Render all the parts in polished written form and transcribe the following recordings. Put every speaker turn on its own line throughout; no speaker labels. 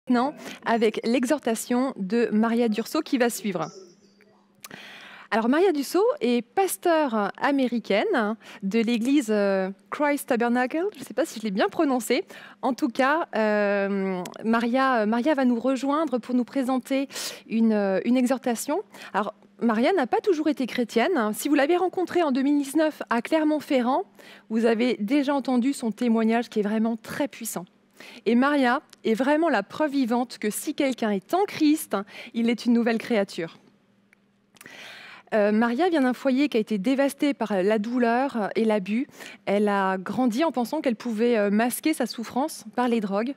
maintenant avec l'exhortation de Maria Durso qui va suivre. Alors, Maria Durso est pasteur américaine de l'église Christ Tabernacle. Je ne sais pas si je l'ai bien prononcé. En tout cas, Maria va nous rejoindre pour nous présenter une exhortation. Alors, Maria n'a pas toujours été chrétienne. Si vous l'avez rencontrée en 2019 à Clermont-Ferrand, vous avez déjà entendu son témoignage qui est vraiment très puissant. Et Maria est vraiment la preuve vivante que si quelqu'un est en Christ, il est une nouvelle créature. Maria vient d'un foyer qui a été dévasté par la douleur et l'abus. Elle a grandi en pensant qu'elle pouvait masquer sa souffrance par les drogues.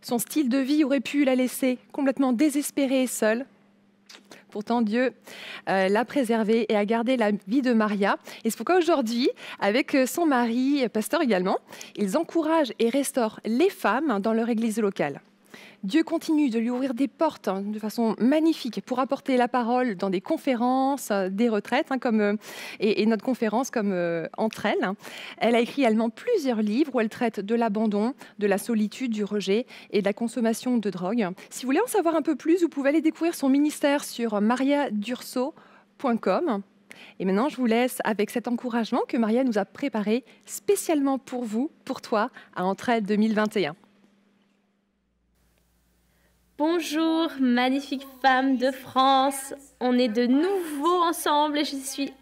Son style de vie aurait pu la laisser complètement désespérée et seule. Pourtant, Dieu l'a préservée et a gardé la vie de Maria. Et c'est pourquoi aujourd'hui, avec son mari, pasteur également, ils encouragent et restaurent les femmes dans leur église locale. Dieu continue de lui ouvrir des portes de façon magnifique pour apporter la parole dans des conférences, des retraites, et notre conférence comme entre elles. Elle a écrit également plusieurs livres où elle traite de l'abandon, de la solitude, du rejet et de la consommation de drogue. Si vous voulez en savoir un peu plus, vous pouvez aller découvrir son ministère sur mariadurso.com. Et maintenant, je vous laisse avec cet encouragement que Maria nous a préparé spécialement pour vous, pour toi, à Entraide 2021.
Bonjour, magnifique femme de France. On est de nouveau ensemble et je suis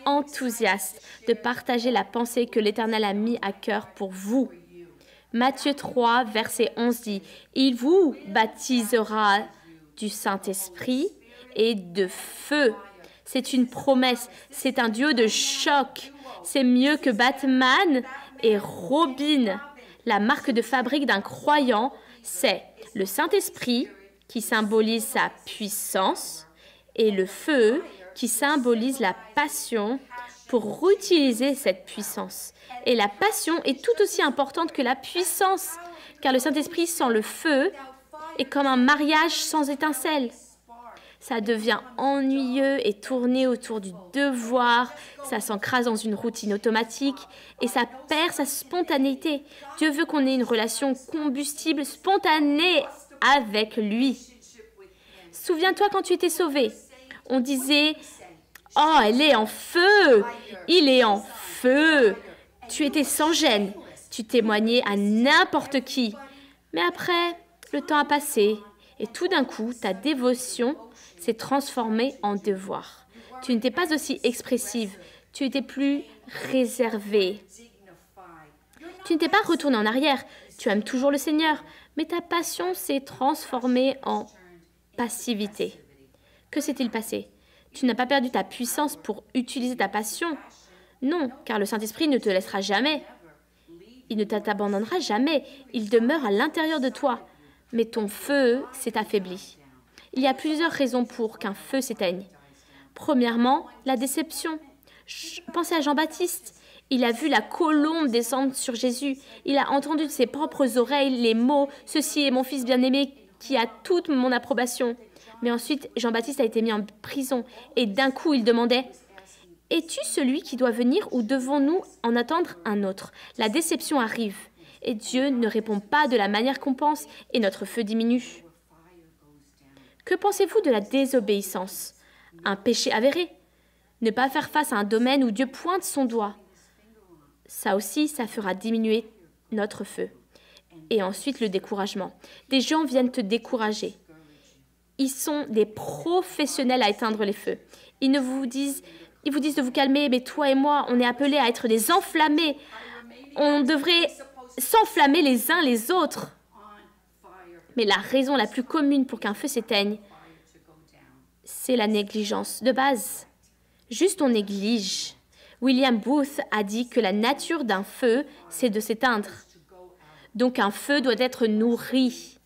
enthousiaste de partager la pensée que l'Éternel a mis à cœur pour vous. Matthieu 3, verset 11 dit « Il vous baptisera du Saint-Esprit et de feu. » C'est une promesse, c'est un duo de choc. C'est mieux que Batman et Robin. La marque de fabrique d'un croyant, c'est le Saint-Esprit qui symbolise sa puissance et le feu qui symbolise la passion pour utiliser cette puissance. Et la passion est tout aussi importante que la puissance, car le Saint-Esprit sans le feu est comme un mariage sans étincelle. Ça devient ennuyeux et tourné autour du devoir, ça s'encrase dans une routine automatique et ça perd sa spontanéité. Dieu veut qu'on ait une relation combustible, spontanée avec lui. Souviens-toi quand tu étais sauvé, on disait « Oh, elle est en feu, il est en feu ». Tu étais sans gêne, tu témoignais à n'importe qui. Mais après, le temps a passé et tout d'un coup, ta dévotion s'est transformée en devoir. Tu n'étais pas aussi expressive, tu étais plus réservée. Tu n'étais pas retournée en arrière, tu aimes toujours le Seigneur, mais ta passion s'est transformée en passivité. Que s'est-il passé? Tu n'as pas perdu ta puissance pour utiliser ta passion. Non, car le Saint-Esprit ne te laissera jamais. Il ne t'abandonnera jamais, il demeure à l'intérieur de toi. Mais ton feu s'est affaibli. Il y a plusieurs raisons pour qu'un feu s'éteigne. Premièrement, la déception. Pensez à Jean-Baptiste. Il a vu la colombe descendre sur Jésus. Il a entendu de ses propres oreilles les mots « Ceci est mon fils bien-aimé qui a toute mon approbation ». Mais ensuite, Jean-Baptiste a été mis en prison. Et d'un coup, il demandait « Es-tu celui qui doit venir ou devons-nous en attendre un autre ?» La déception arrive. Et Dieu ne répond pas de la manière qu'on pense et notre feu diminue. Que pensez-vous de la désobéissance? Un péché avéré? Ne pas faire face à un domaine où Dieu pointe son doigt. Ça aussi, ça fera diminuer notre feu. Et ensuite, le découragement. Des gens viennent te décourager. Ils sont des professionnels à éteindre les feux. Ils vous disent de vous calmer, mais toi et moi, on est appelés à être des enflammés. On devrait s'enflammer les uns les autres. Mais la raison la plus commune pour qu'un feu s'éteigne, c'est la négligence de base. Juste on néglige. William Booth a dit que la nature d'un feu, c'est de s'éteindre. Donc un feu doit être nourri.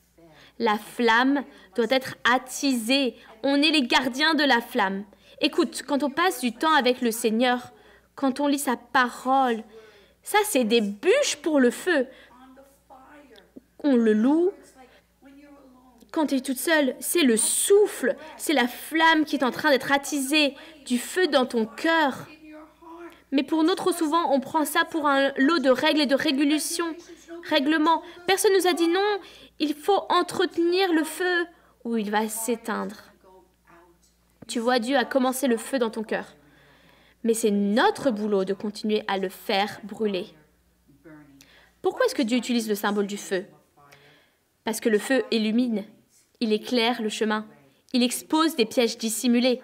La flamme doit être attisée. On est les gardiens de la flamme. Écoute, quand on passe du temps avec le Seigneur, quand on lit sa parole, ça c'est des bûches pour le feu. On le loue. Quand tu es toute seule, c'est le souffle, c'est la flamme qui est en train d'être attisée, du feu dans ton cœur. Mais pour nous, trop souvent, on prend ça pour un lot de règles et de régulations. règlement. Personne ne nous a dit non, il faut entretenir le feu ou il va s'éteindre. Tu vois, Dieu a commencé le feu dans ton cœur. Mais c'est notre boulot de continuer à le faire brûler. Pourquoi est-ce que Dieu utilise le symbole du feu? Parce que le feu illumine, il éclaire le chemin, il expose des pièges dissimulés.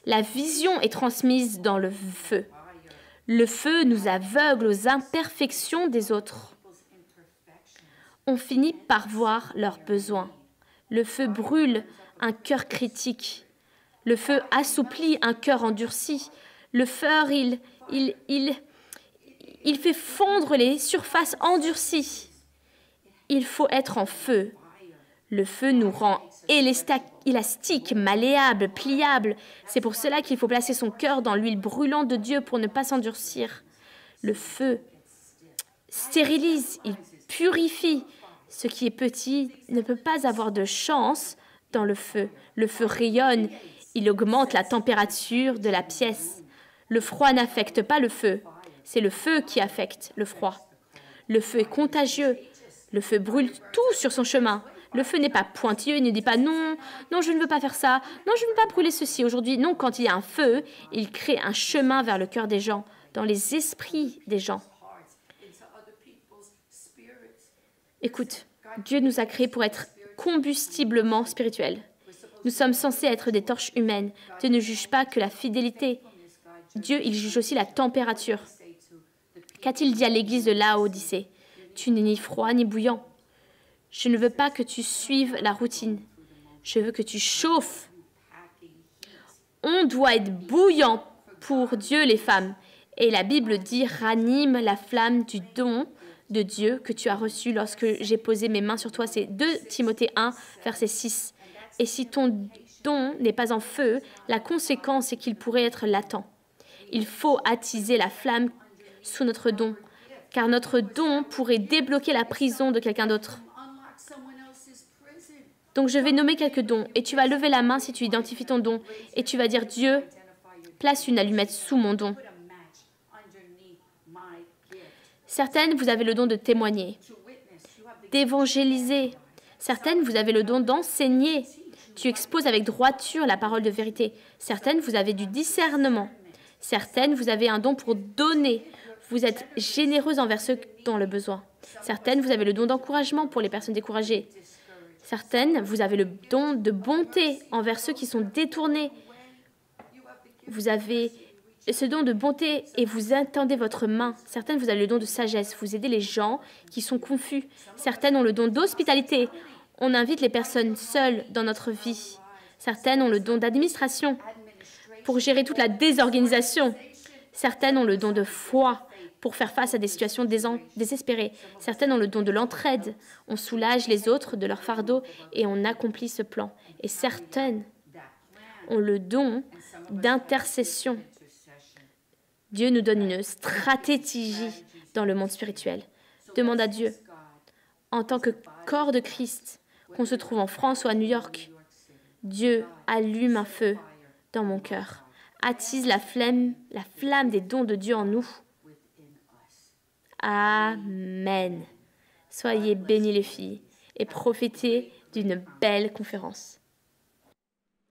La vision est transmise dans le feu. Le feu nous aveugle aux imperfections des autres. On finit par voir leurs besoins. Le feu brûle un cœur critique. Le feu assouplit un cœur endurci. Le feu, il fait fondre les surfaces endurcies. Il faut être en feu. Le feu nous rend élastique, malléable, pliable. C'est pour cela qu'il faut placer son cœur dans l'huile brûlante de Dieu pour ne pas s'endurcir. Le feu stérilise, il purifie. Ce qui est petit ne peut pas avoir de chance dans le feu. Le feu rayonne, il augmente la température de la pièce. Le froid n'affecte pas le feu. C'est le feu qui affecte le froid. Le feu est contagieux. Le feu brûle tout sur son chemin. Le feu n'est pas pointilleux, il ne dit pas non, non, je ne veux pas faire ça, non, je ne veux pas brûler ceci aujourd'hui. Non, quand il y a un feu, il crée un chemin vers le cœur des gens, dans les esprits des gens. Écoute, Dieu nous a créés pour être combustiblement spirituels. Nous sommes censés être des torches humaines. Dieu ne juge pas que la fidélité. Dieu, il juge aussi la température. Qu'a-t-il dit à l'église de Laodicée? Tu n'es ni froid ni bouillant. Je ne veux pas que tu suives la routine. Je veux que tu chauffes. On doit être bouillant pour Dieu, les femmes. Et la Bible dit, ranime la flamme du don de Dieu que tu as reçu lorsque j'ai posé mes mains sur toi. C'est 2 Timothée 1, verset 6. Et si ton don n'est pas en feu, la conséquence est qu'il pourrait être latent. Il faut attiser la flamme sous notre don, car notre don pourrait débloquer la prison de quelqu'un d'autre. Donc je vais nommer quelques dons, et tu vas lever la main si tu identifies ton don, et tu vas dire, Dieu, place une allumette sous mon don. Certaines, vous avez le don de témoigner, d'évangéliser. Certaines, vous avez le don d'enseigner. Tu exposes avec droiture la parole de vérité. Certaines, vous avez du discernement. Certaines, vous avez un don pour donner. Vous êtes généreuse envers ceux qui ont le besoin. Certaines, vous avez le don d'encouragement pour les personnes découragées. Certaines, vous avez le don de bonté envers ceux qui sont détournés. Vous avez ce don de bonté et vous étendez votre main. Certaines, vous avez le don de sagesse. Vous aidez les gens qui sont confus. Certaines ont le don d'hospitalité. On invite les personnes seules dans notre vie. Certaines ont le don d'administration pour gérer toute la désorganisation. Certaines ont le don de foi pour faire face à des situations désespérées. Certaines ont le don de l'entraide. On soulage les autres de leur fardeau et on accomplit ce plan. Et certaines ont le don d'intercession. Dieu nous donne une stratégie dans le monde spirituel. Demande à Dieu, en tant que corps de Christ, qu'on se trouve en France ou à New York, Dieu allume un feu dans mon cœur. Attise la flamme des dons de Dieu en nous. Amen. Soyez bénis les filles et profitez d'une belle conférence.